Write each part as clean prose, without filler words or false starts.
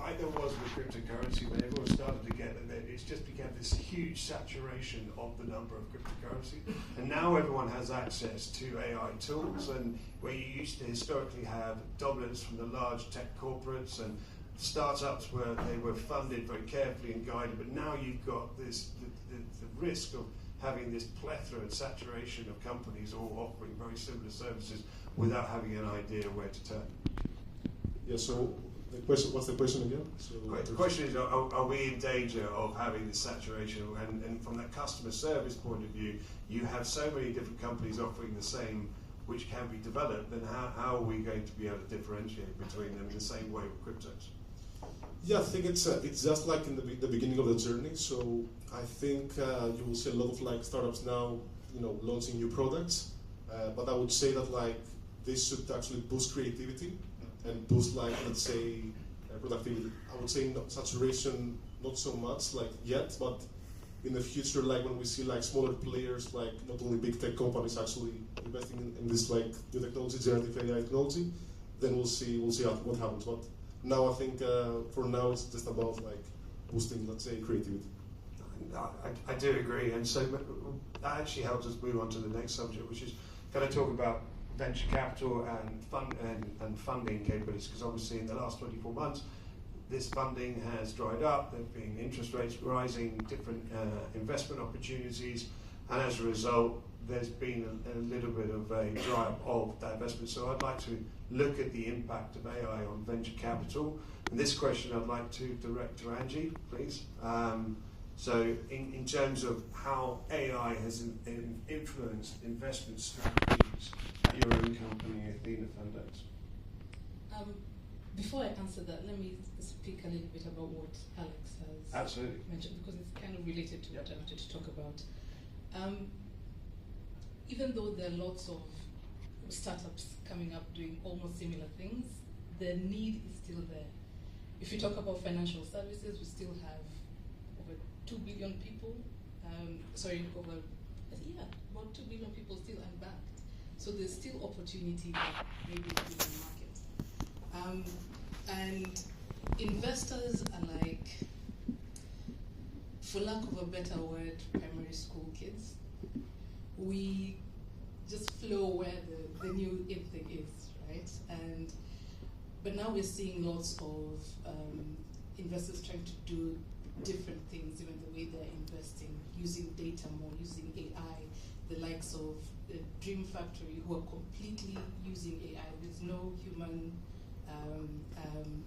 like there was with cryptocurrency when everyone started to get it, it's just become this huge saturation of the number of cryptocurrency. And now everyone has access to AI tools, and where you used to historically have dominance from the large tech corporates and startups where they were funded very carefully and guided, but now you've got this the risk of having this plethora and saturation of companies all offering very similar services without having an idea where to turn. Yeah, so the question, what's the question again? So the question is, are we in danger of having this saturation? And from that customer service point of view, you have so many different companies offering the same, which can be developed, then how are we going to be able to differentiate between them in the same way with cryptos? Yeah, I think it's just like in the beginning of the journey. So I think you will see a lot of like startups now, launching new products. But I would say that like this should actually boost creativity and boost like, let's say, productivity. I would say saturation not so much like yet, but in the future, like when we see like smaller players, like not only big tech companies actually investing in this like new technology, generative AI technology, then we'll see what happens. But now I think for now it's just about like boosting, let's say, creativity. I do agree, and so that actually helps us move on to the next subject, which is going to talk about venture capital and funding capabilities, because obviously in the last 24 months this funding has dried up. There have been interest rates rising, different investment opportunities, and as a result there's been a little bit of a dry up of that investment. So I'd like to look at the impact of AI on venture capital, and this question I'd like to direct to Angie, please. So in terms of how AI has influenced investment strategies at your own company, Athena Fundex. Before I answer that, let me speak a little bit about what Alex has mentioned, because it's kind of related to what I wanted to talk about. Even though there are lots of startups coming up doing almost similar things, the need is still there. If you talk about financial services, we still have over 2 billion people, about 2 billion people still unbanked. So there's still opportunity maybe in the market. And investors are like, for lack of a better word, primary school kids. We just flow where the new in thing is, right? But now we're seeing lots of investors trying to do different things, even the way they're investing, using data more, using AI, the likes of Dream Factory, who are completely using AI with no human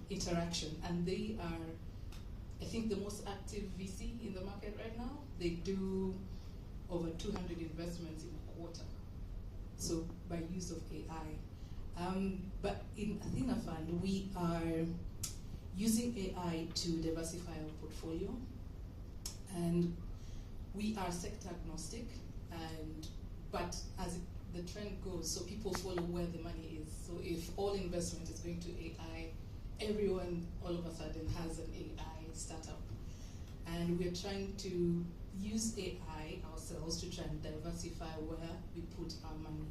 interaction. And they are, I think, the most active VC in the market right now. They do over 200 investments in a quarter, so by use of AI. But in Athena Fund, we are using AI to diversify our portfolio, and we are sector agnostic, but as the trend goes, so people follow where the money is. So if all investment is going to AI, everyone all of a sudden has an AI startup. And we're trying to use AI ourselves to try and diversify where we put our money.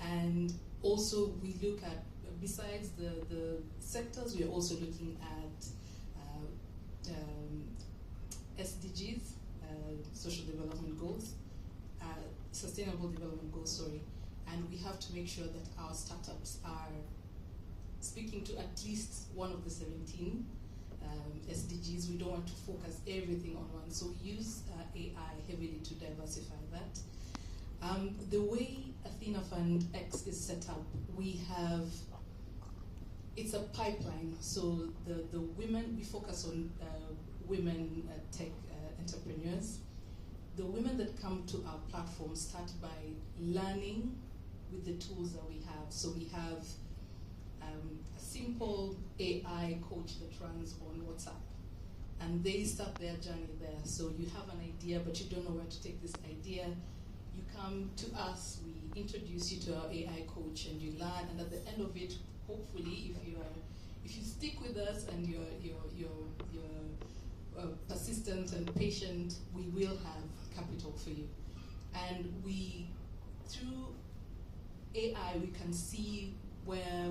And also we look at, besides the sectors, we're also looking at SDGs, social development goals, sustainable development goals, and we have to make sure that our startups are speaking to at least one of the 17 SDGs. We don't want to focus everything on one, so we use AI heavily to diversify that. The way Athena Fund X is set up, it's a pipeline. So the women, we focus on women tech entrepreneurs. The women that come to our platform start by learning with the tools that we have. So we have a simple AI coach that runs on WhatsApp, and they start their journey there. So you have an idea, but you don't know where to take this idea. You come to us, we introduce you to our AI coach, and you learn. And at the end of it, hopefully, if you stick with us and you're persistent and patient, we will have capital for you. And through AI, we can see where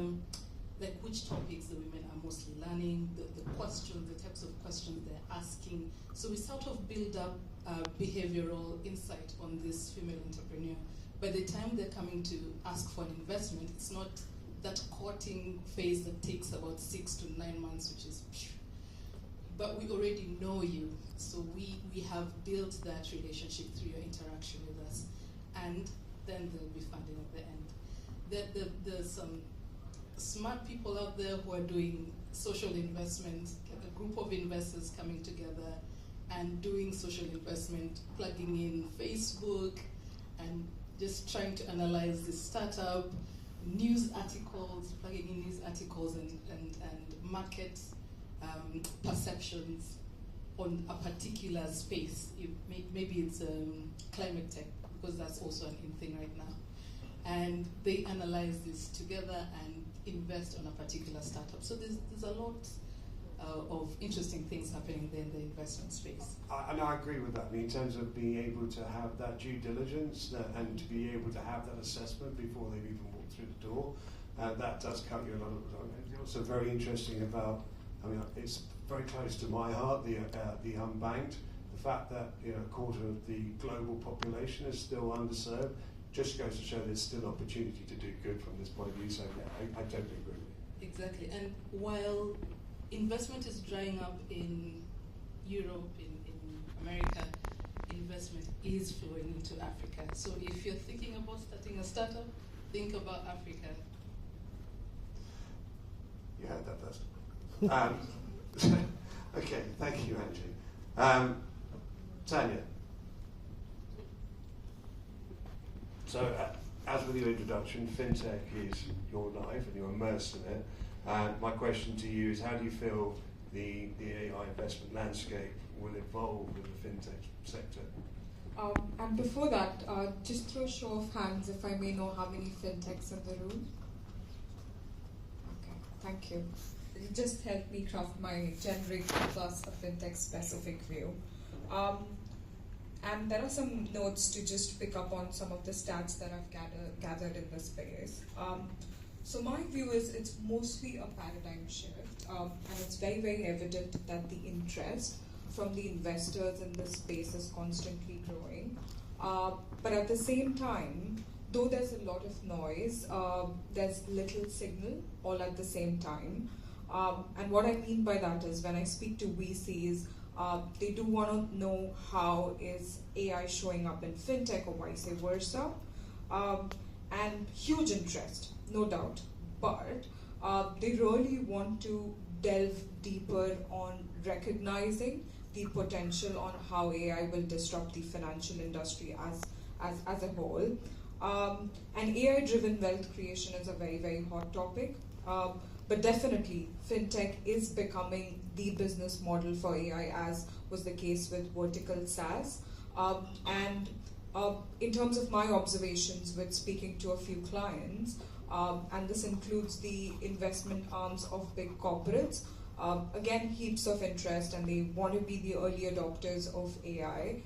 like which topics the women are mostly learning, the questions, the types of questions they're asking. So we sort of build up behavioral insight on this female entrepreneur. By the time they're coming to ask for an investment, it's not that courting phase that takes about 6 to 9 months, which is, but we already know you. So we have built that relationship through your interaction with us. And then there'll be funding at the end. There's some smart people out there who are doing social investment, a group of investors coming together and doing social investment, plugging in Facebook and just trying to analyze the startup, news articles, plugging in news articles and market perceptions on a particular space. Maybe it's climate tech, because that's also an in thing right now. And they analyze this together and invest on a particular startup. So there's a lot of interesting things happening there in the investment space. And I agree with that. I mean, in terms of being able to have that due diligence and to be able to have that assessment before they've even walked through the door, that does cut you a lot of time. It's also very interesting about, I mean, it's very close to my heart, the unbanked. The fact that a quarter of the global population is still underserved just goes to show there's still opportunity to do good from this point of view. So yeah, I totally agree with you. Exactly. And while investment is drying up in Europe, in America, investment is flowing into Africa. So if you're thinking about starting a startup, think about Africa. You heard that first. Okay, thank you, Angie. Tanya. So, as with your introduction, FinTech is your life and you're immersed in it. My question to you is, how do you feel the AI investment landscape will evolve in the FinTech sector? And before that, just through a show of hands, if I may know how many FinTechs in the room? Okay, thank you. It just helped me craft my generic plus a FinTech specific view. And there are some notes to just pick up on some of the stats that I've gathered in this space. So my view is it's mostly a paradigm shift, and it's very, very evident that the interest from the investors in this space is constantly growing. But at the same time, though there's a lot of noise, there's little signal all at the same time. And what I mean by that is when I speak to VCs, they do want to know how is AI showing up in FinTech or vice versa. And huge interest, no doubt, but they really want to delve deeper on recognizing the potential on how AI will disrupt the financial industry as a whole. And AI-driven wealth creation is a very, very hot topic. But definitely, FinTech is becoming the business model for AI, as was the case with vertical SaaS. And in terms of my observations with speaking to a few clients, and this includes the investment arms of big corporates, again, heaps of interest, and they want to be the early adopters of AI.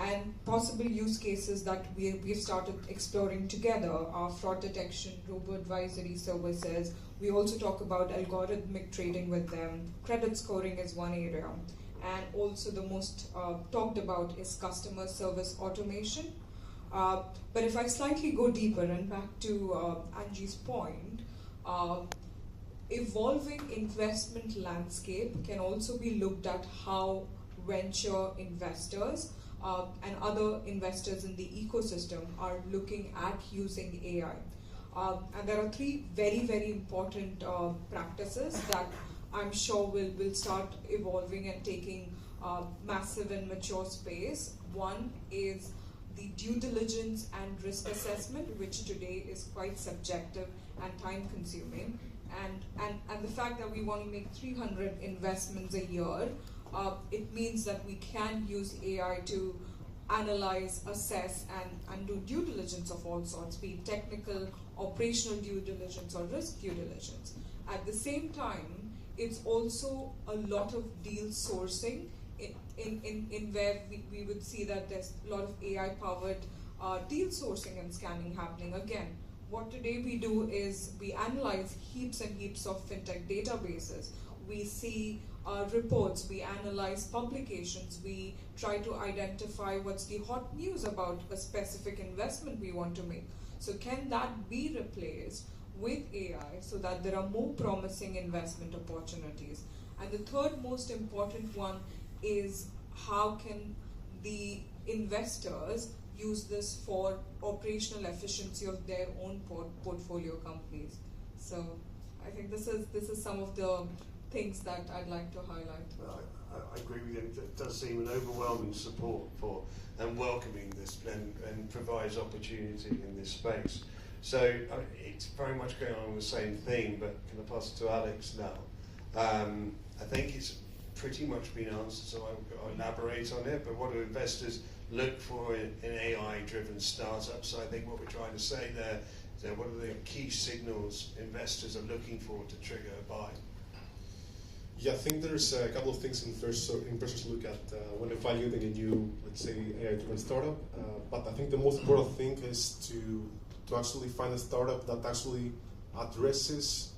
And possible use cases that we've started exploring together are fraud detection, robo-advisory services. We also talk about algorithmic trading with them. Credit scoring is one area. And also the most talked about is customer service automation. But if I slightly go deeper and back to Angie's point, evolving investment landscape can also be looked at how venture investors and other investors in the ecosystem are looking at using AI. And there are three very, very important practices that I'm sure will start evolving and taking massive and mature space. One is the due diligence and risk assessment, which today is quite subjective and time consuming. And the fact that we want to make 300 investments a year, it means that we can use AI to analyze, assess, and do due diligence of all sorts, be it technical, operational due diligence, or risk due diligence. At the same time, it's also a lot of deal sourcing in where we would see that there's a lot of AI-powered deal sourcing and scanning happening. Again, what today we do is we analyze heaps and heaps of fintech databases. We see reports, we analyze publications, we try to identify what's the hot news about a specific investment we want to make. So can that be replaced with AI so that there are more promising investment opportunities? And the third most important one is how can the investors use this for operational efficiency of their own portfolio companies. So I think this is some of the things that I'd like to highlight. I agree with you. It does seem an overwhelming support for and welcoming this and provides opportunity in this space. So it's very much going on the same theme, but can I pass it to Alex now? I think it's pretty much been answered, so I'll elaborate on it, but what do investors look for in AI-driven startups? So I think what we're trying to say there is what are the key signals investors are looking for to trigger a buy? Yeah, I think there's a couple of things investors look at when evaluating a new, let's say, AI-driven startup. But I think the most important thing is to actually find a startup that actually addresses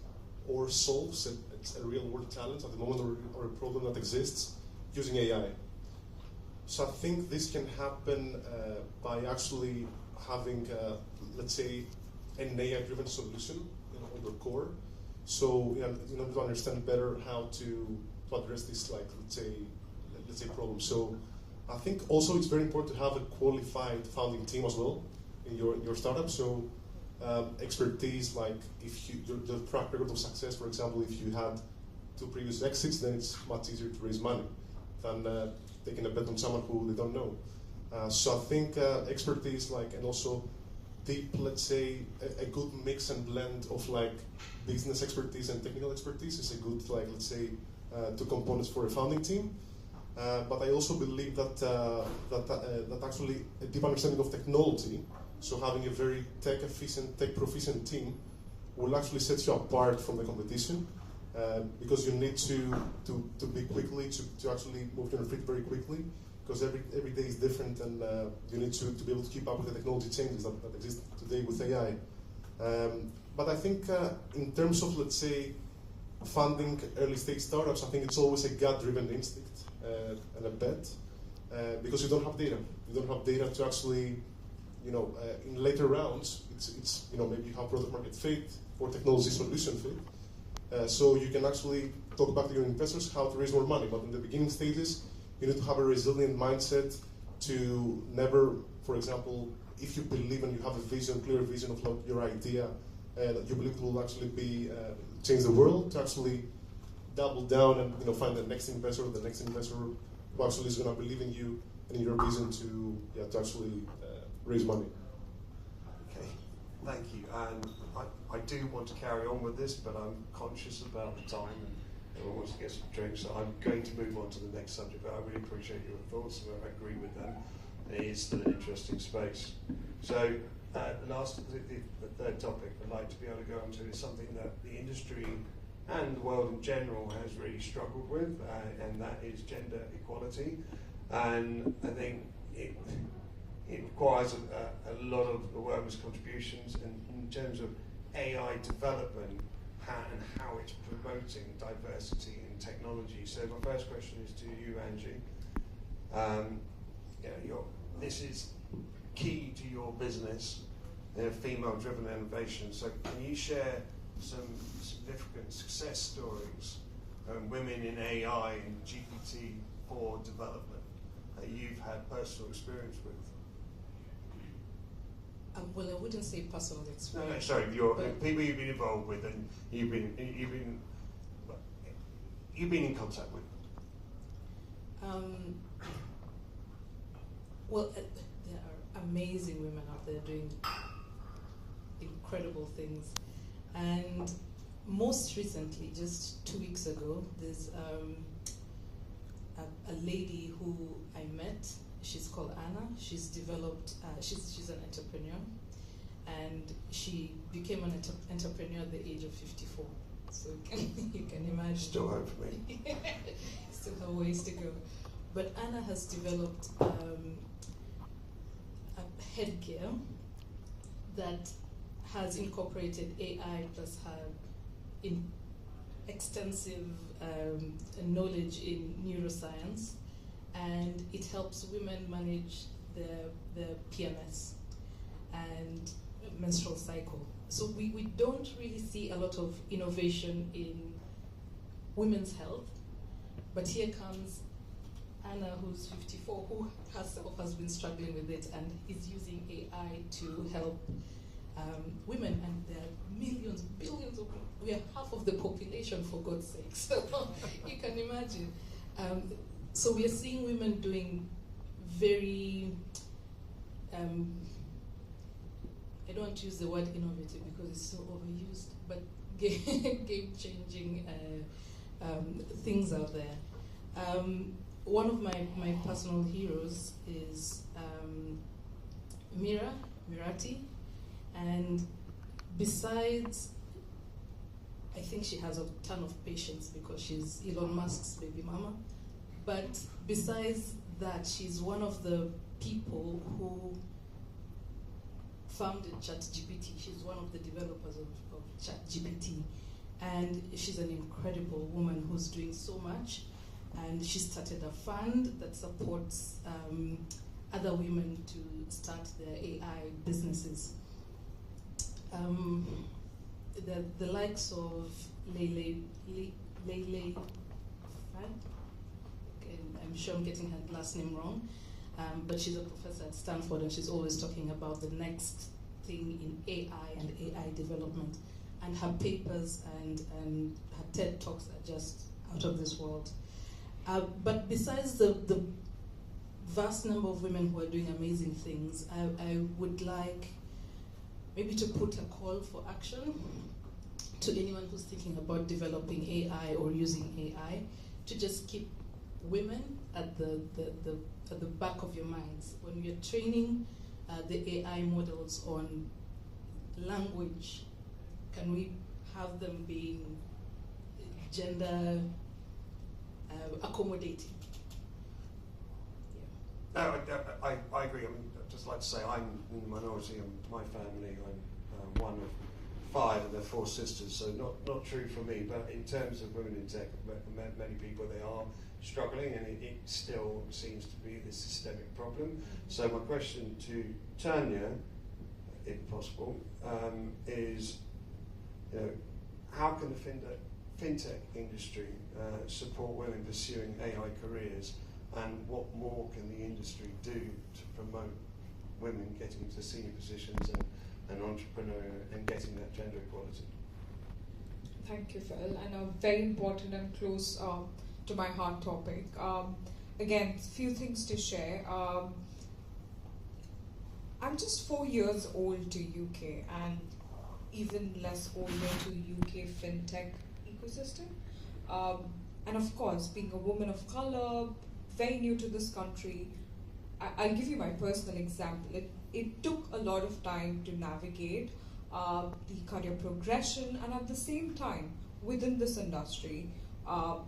or solves a real-world challenge at the moment or a problem that exists using AI. So I think this can happen by actually having, let's say, an AI-driven solution on the core. So in order to understand better how to address this, like let's say problem. So I think also it's very important to have a qualified founding team as well in your startup. So expertise, like if the track record of success, for example, if you had 2 previous exits, then it's much easier to raise money than taking a bet on someone who they don't know. So I think expertise, like, and also deep, let's say, a good mix and blend of like business expertise and technical expertise is a good, like, let's say, 2 components for a founding team. But I also believe that actually a deep understanding of technology, so having a very tech-efficient, tech-proficient team, will actually set you apart from the competition, because you need to be quickly, to actually move your feet very quickly, because every day is different, and you need to be able to keep up with the technology changes that exist today with AI. But I think in terms of, let's say, funding early-stage startups, I think it's always a gut-driven instinct and a bet, because you don't have data. You don't have data to actually, in later rounds, it's maybe you have product market fit or technology solution fit. So you can actually talk back to your investors how to raise more money. But in the beginning stages, you need to have a resilient mindset to never, for example, if you believe and you have a vision, clear vision of your idea, that you believe it will actually change the world, to actually double down and find the next investor who actually is going to believe in you and in your vision to actually raise money. Okay, thank you. And I do want to carry on with this, but I'm conscious about the time and everyone wants to get some drinks, so I'm going to move on to the next subject, but I really appreciate your thoughts, I agree with them. It is still an interesting space. So the third topic I'd like to be able to go on to is something that the industry and the world in general has really struggled with, and that is gender equality. And I think it requires a lot of awareness contributions in terms of AI development and how it's promoting diversity in technology. So my first question is to you, Angie. This is key to your business, female-driven innovation. So can you share some significant success stories, women in AI and GPT-4 development that you've had personal experience with? Well, I wouldn't say personal experience. No, sorry, people you've been involved with and you've been in contact with. Well, there are amazing women out there doing incredible things, and most recently, just 2 weeks ago, there's a lady who I met. She's called Anna. She's developed. She's an entrepreneur, and she became an entrepreneur at the age of 54. So you can imagine. Still hope for me. Still have ways to go. But Anna has developed a headgear that has incorporated AI plus her extensive knowledge in neuroscience, and it helps women manage the PMS and menstrual cycle. So we don't really see a lot of innovation in women's health, but here comes Anna, who's 54, who herself has been struggling with it and is using AI to help women, and there are millions, billions of women. We are half of the population, for God's sake. So you can imagine. So we are seeing women doing very, I don't want to use the word innovative because it's so overused, but game-changing things out there. One of my personal heroes is Mirati, and besides, I think she has a ton of patience because she's Elon Musk's baby mama, but besides that, she's one of the people who founded ChatGPT. She's one of the developers of ChatGPT, and she's an incredible woman who's doing so much. And she started a fund that supports other women to start their AI businesses. The likes of Lele I'm sure I'm getting her last name wrong, but she's a professor at Stanford, and she's always talking about the next thing in AI and AI development. And her papers and her TED Talks are just out of this world. But besides the vast number of women who are doing amazing things, I would like maybe to put a call for action to anyone who's thinking about developing AI or using AI, to just keep women at the back of your minds. When you're training the AI models on language, can we have them being gender accommodating? No, I agree. I mean, I'd just like to say I'm in the minority in my family. I'm one of 5 and there are 4 sisters, so not true for me. But in terms of women in tech, many people, they are struggling, and it still seems to be this systemic problem. So my question to Tanya, if possible, is, how can the FinTech industry support women pursuing AI careers, and what more can the industry do to promote women getting to senior positions and entrepreneur and getting that gender equality? Thank you, Phil, and a very important and close to my heart topic. Again, a few things to share. I'm just 4 years old to UK, and even less older to UK FinTech ecosystem. And of course, being a woman of color, very new to this country, I'll give you my personal example. It took a lot of time to navigate the career progression, and at the same time, within this industry,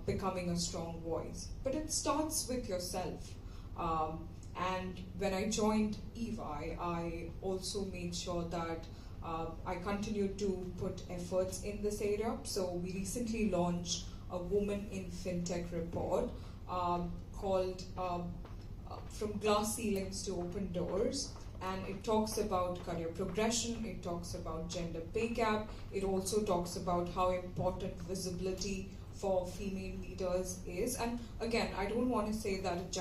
becoming a strong voice. But it starts with yourself. And when I joined EY, I also made sure that I continued to put efforts in this area. So we recently launched a Woman in FinTech report called From Glass Ceilings to Open Doors. And it talks about career progression, it talks about gender pay gap, it also talks about how important visibility for female leaders is. And again, I don't want to say that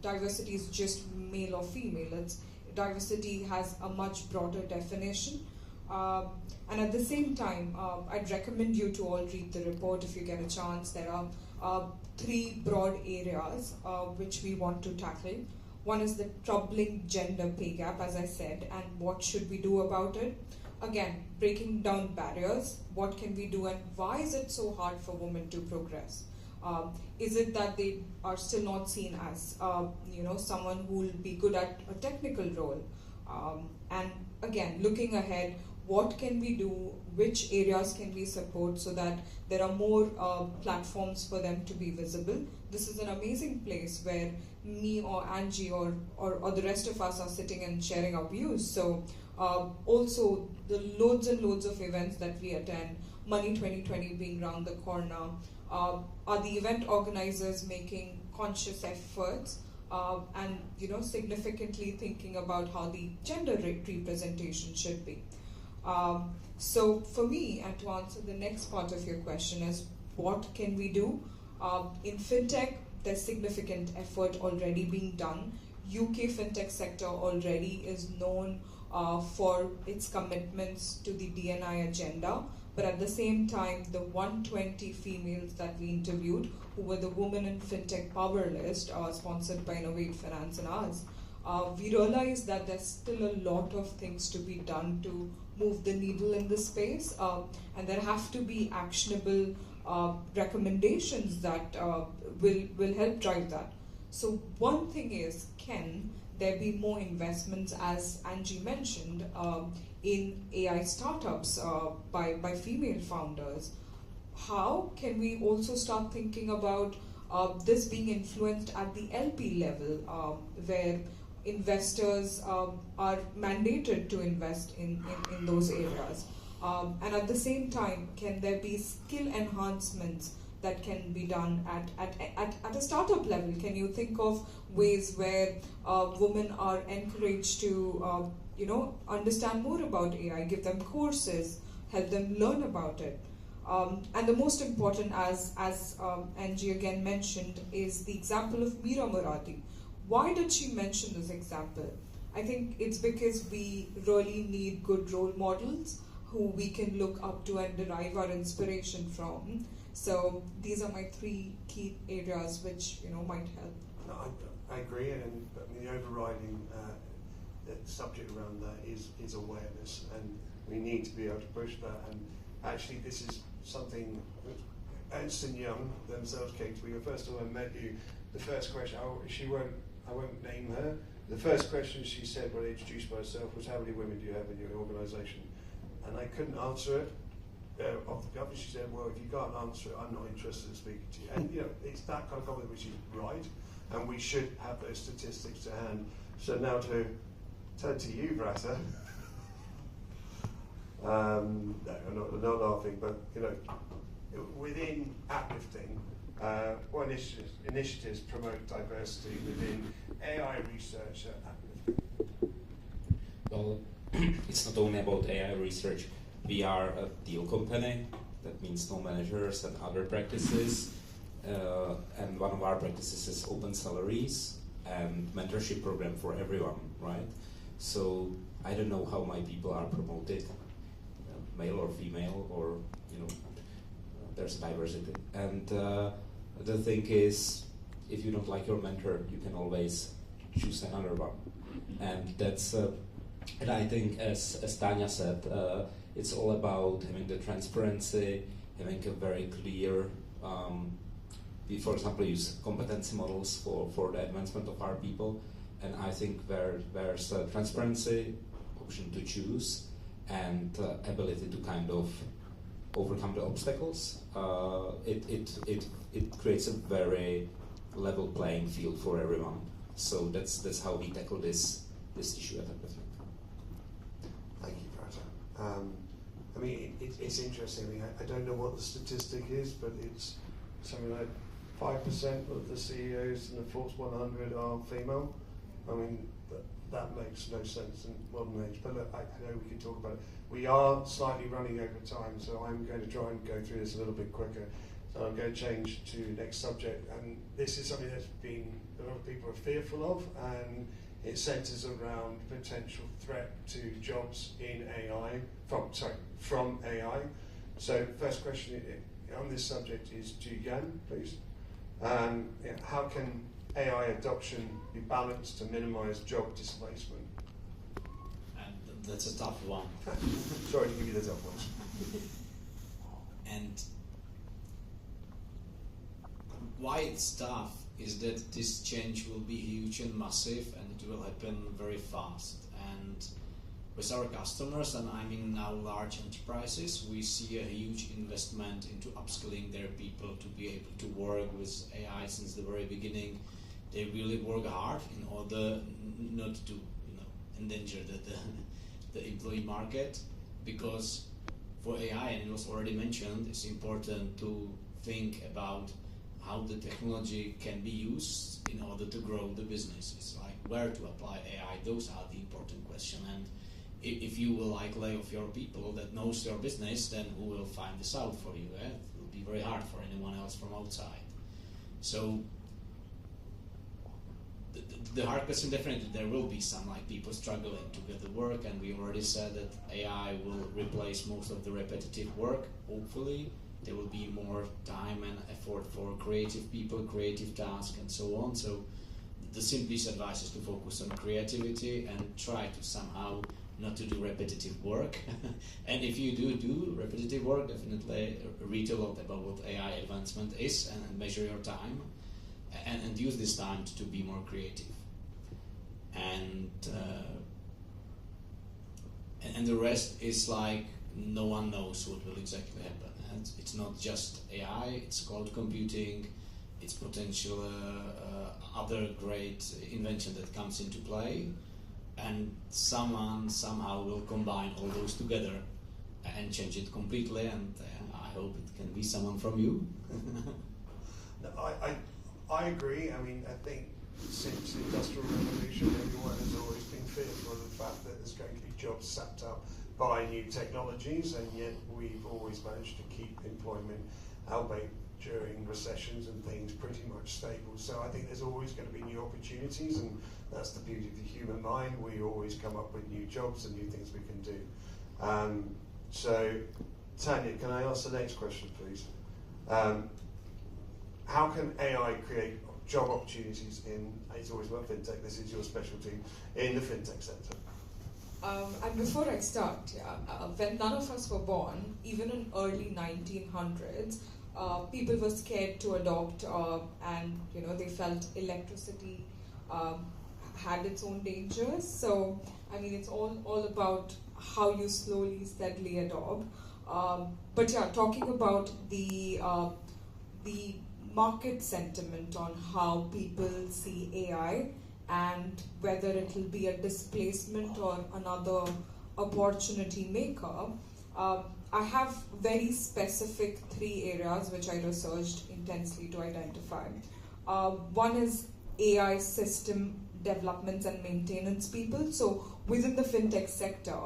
diversity is just male or female. Diversity has a much broader definition. And at the same time, I'd recommend you to all read the report if you get a chance. There are 3 broad areas which we want to tackle. One is the troubling gender pay gap, as I said, and what should we do about it? Again, breaking down barriers, what can we do, and why is it so hard for women to progress? Is it that they are still not seen as someone who will be good at a technical role? And again, looking ahead, what can we do, which areas can we support so that there are more platforms for them to be visible. This is an amazing place where me or Angie or the rest of us are sitting and sharing our views. So also the loads and loads of events that we attend, Money 2020 being around the corner, are the event organizers making conscious efforts and significantly thinking about how the gender representation should be. So for me, and to answer the next part of your question is, what can we do? In FinTech, there's significant effort already being done. UK FinTech sector already is known for its commitments to the D&I agenda, but at the same time, the 120 females that we interviewed, who were the Women in FinTech Power List, sponsored by Innovate Finance and us, we realized that there's still a lot of things to be done to move the needle in this space, and there have to be actionable recommendations that will help drive that. So one thing is, can there be more investments, as Angie mentioned, in AI startups by female founders? How can we also start thinking about this being influenced at the LP level, where investors are mandated to invest in those areas? And at the same time, can there be skill enhancements that can be done at a startup level? Can you think of ways where women are encouraged to understand more about AI, give them courses, help them learn about it? And the most important, as Angie again mentioned, is the example of Meera Murati. Why did she mention this example? I think it's because we really need good role models who we can look up to and derive our inspiration from. So these are my 3 key areas which might help. No, I agree, and the overriding subject around that is awareness, and we need to be able to push that. And actually, this is something Ernst & Young themselves came to me. The first time I met you, the first question, I won't name her, the first question she said when I introduced myself was, how many women do you have in your organisation? And I couldn't answer it. Off the cuff, she said, well, if you can't answer it, I'm not interested in speaking to you. And it's that kind of comment which is right, and we should have those statistics to hand. So now to turn to you, Vrata. No, I'm not laughing, but within uplifting, what initiatives promote diversity within AI research at uplifting? Well, it's not only about AI research. We are a deal company. That means no managers and other practices. And one of our practices is open salaries and mentorship program for everyone, right? So I don't know how my people are promoted, male or female, or there's diversity. And the thing is, if you don't like your mentor, you can always choose another one. And that's, and I think as Tanya said, it's all about having the transparency, having a very clear, we for example use competency models for the advancement of our people, and I think where there's transparency, option to choose, and ability to kind of overcome the obstacles, it creates a very level playing field for everyone. So that's how we tackle this issue at uplifting. Thank you, Vrata. I mean, it's interesting. I mean, I don't know what the statistic is, but it's something like 5% of the CEOs in the Fortune 100 are female. I mean, that makes no sense in modern age. But look, I know we can talk about it. We are slightly running over time, so I'm going to try and go through this a little bit quicker. So I'm going to change to next subject, and this is something that's been a lot of people are fearful of, and it centres around potential threat to jobs in AI from AI. So first question on this subject is to Jan, please. How can AI adoption be balanced to minimise job displacement? And that's a tough one. Sorry to give you the tough ones. And why it's tough is that this change will be huge and massive, and it will happen very fast. And with our customers, and I mean now large enterprises, we see a huge investment into upskilling their people to be able to work with AI since the very beginning. They really work hard in order not to, endanger the employee market, because for AI, and it was already mentioned, it's important to think about how the technology can be used in order to grow the business. It's like where to apply AI, those are the important questions. And if you will lay off your people that knows your business, then who will find this out for you? It will be very hard for anyone else from outside. So the hard question, definitely there will be some people struggling to get the work, and we already said that AI will replace most of the repetitive work. Hopefully there will be more time and effort for creative people, creative tasks, and so on. So the simplest advice is to focus on creativity and try to somehow not to do repetitive work. And if you do repetitive work, definitely read a lot about what AI advancement is and measure your time and use this time to be more creative. And the rest is no one knows what will exactly happen. And it's not just AI, it's cloud computing, it's potential other great invention that comes into play, and someone somehow will combine all those together and change it completely, and I hope it can be someone from you. No, I agree. I mean, I think since the Industrial Revolution, everyone has always been fearful of the fact that there's going to be jobs sapped up by new technologies, and yet we've always managed to keep employment, albeit during recessions and things, pretty much stable. So I think there's always going to be new opportunities, and that's the beauty of the human mind. We always come up with new jobs and new things we can do. So, Tanya, can I ask the next question, please? How can AI create job opportunities it's always about FinTech, this is your specialty, in the FinTech sector? And before I start, when none of us were born, even in early 1900s, people were scared to adopt, and they felt electricity had its own dangers. So I mean, it's all about how you slowly, steadily adopt. But yeah, talking about the market sentiment on how people see AI and whether it will be a displacement or another opportunity maker, I have very specific 3 areas which I researched intensely to identify. One is AI system developments and maintenance people. So within the FinTech sector,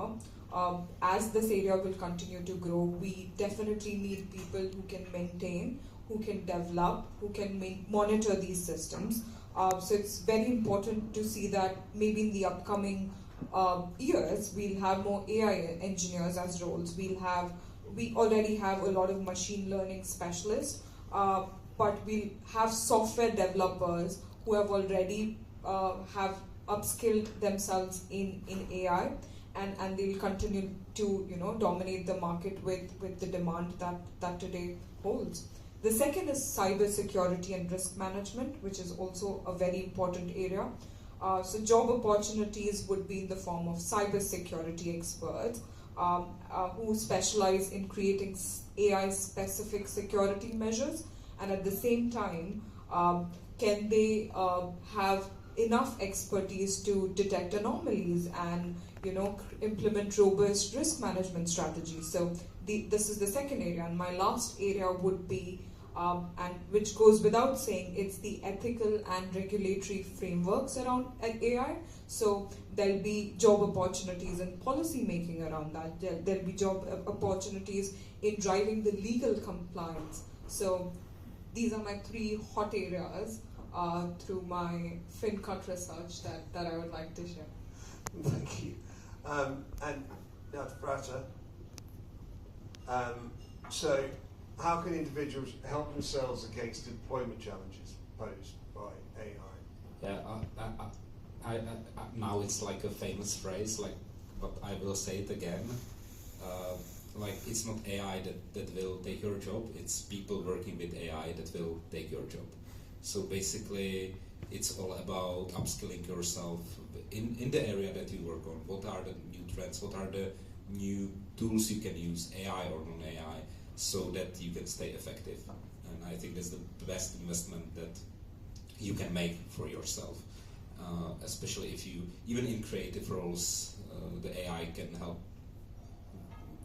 as this area will continue to grow, we definitely need people who can maintain, who can develop, who can monitor these systems. So it's very important to see that maybe in the upcoming years, we'll have more AI engineers as roles. We already have a lot of machine learning specialists, but we'll have software developers who have already have upskilled themselves in AI, and they'll continue to dominate the market with the demand that today holds. The second is cyber security and risk management, which is also a very important area. So job opportunities would be in the form of cyber security experts who specialize in creating AI-specific security measures, and at the same time, can they have enough expertise to detect anomalies and implement robust risk management strategies. So this is the second area, and my last area would be, and which goes without saying, it's the ethical and regulatory frameworks around AI. So there'll be job opportunities in policy making around that. There'll be job opportunities in driving the legal compliance. So these are my 3 hot areas through my FinCut research that I would like to share. Thank you. And now to Brata. So how can individuals help themselves against employment challenges posed by AI? Yeah, now it's like a famous phrase, but I will say it again. It's not AI that will take your job, it's people working with AI that will take your job. So basically, it's all about upskilling yourself in the area that you work on. What are the new trends? What are the new tools you can use, AI or non-AI, so that you can stay effective? And I think that's the best investment that you can make for yourself, especially if you, even in creative roles, the AI can help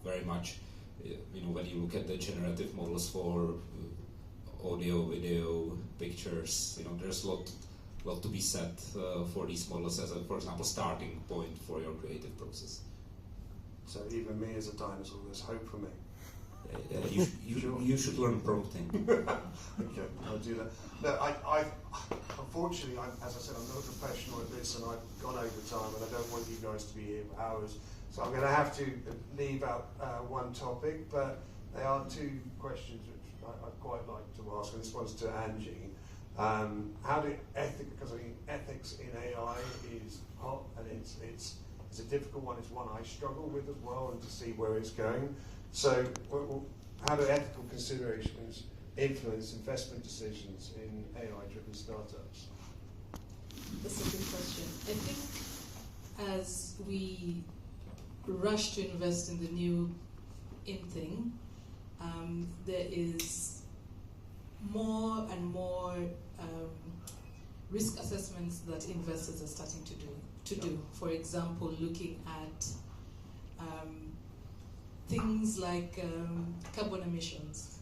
very much. When you look at the generative models for audio, video, pictures, there's a lot to be said for these models as for example, starting point for your creative process. So even me as a dinosaur, there's hope for me. You should learn prompting. Okay, I'll do that. No, I unfortunately, as I said, I'm not a professional at this, and I've gone over time, and I don't want you guys to be here for hours. So I'm going to have to leave out one topic, but there are two questions which I'd quite like to ask, and this one's to Angie. How do because I think ethics in AI is hot, and it's a difficult one. It's one I struggle with as well, and to see where it's going. So, how do ethical considerations influence investment decisions in AI-driven startups? That's a good question. I think as we rush to invest in the new in thing, there is more and more risk assessments that investors are starting to do. For example, looking at things like carbon emissions.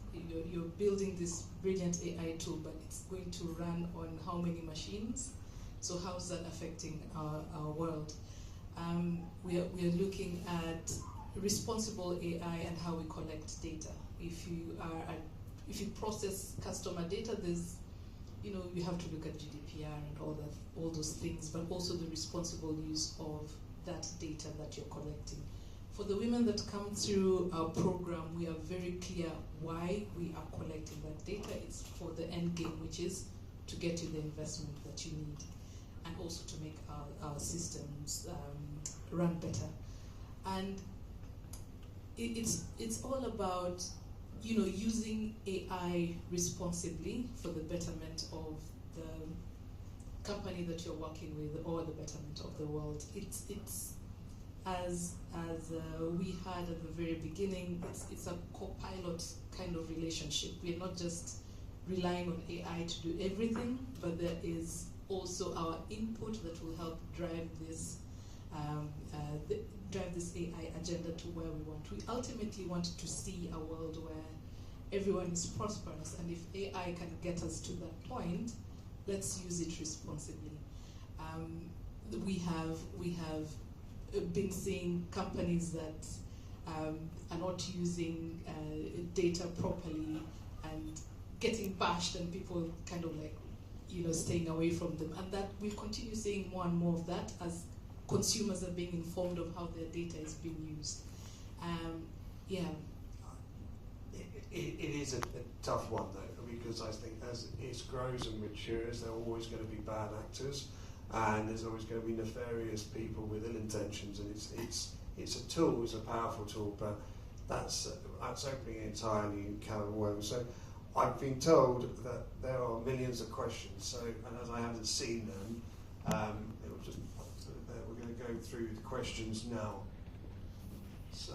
You're building this brilliant AI tool, but it's going to run on how many machines? So how's that affecting our world? We are looking at responsible AI and how we collect data. If you process customer data, there's you have to look at GDPR and all those things, but also the responsible use of that data that you're collecting. For the women that come through our program, we are very clear why we are collecting that data. It's for the end game, which is to get you the investment that you need, and also to make our systems run better. And it's all about using AI responsibly for the betterment of the company that you're working with, or the betterment of the world. It's as we had at the very beginning, it's a co-pilot kind of relationship. We're not just relying on AI to do everything, but there is also our input that will help drive this AI agenda to where we want. We ultimately want to see a world where everyone is prosperous, and if AI can get us to that point, let's use it responsibly. We have been seeing companies that are not using data properly and getting bashed, and people kind of staying away from them, and that we'll continue seeing more and more of that as consumers are being informed of how their data is being used. It is a tough one though, because I think as it grows and matures, there are always going to be bad actors, and there's always going to be nefarious people with ill intentions. And it's a tool, it's a powerful tool, but that's opening an entirely new can of worms. So I've been told that there are millions of questions. So, and as I haven't seen them, we're going to go through the questions now. So.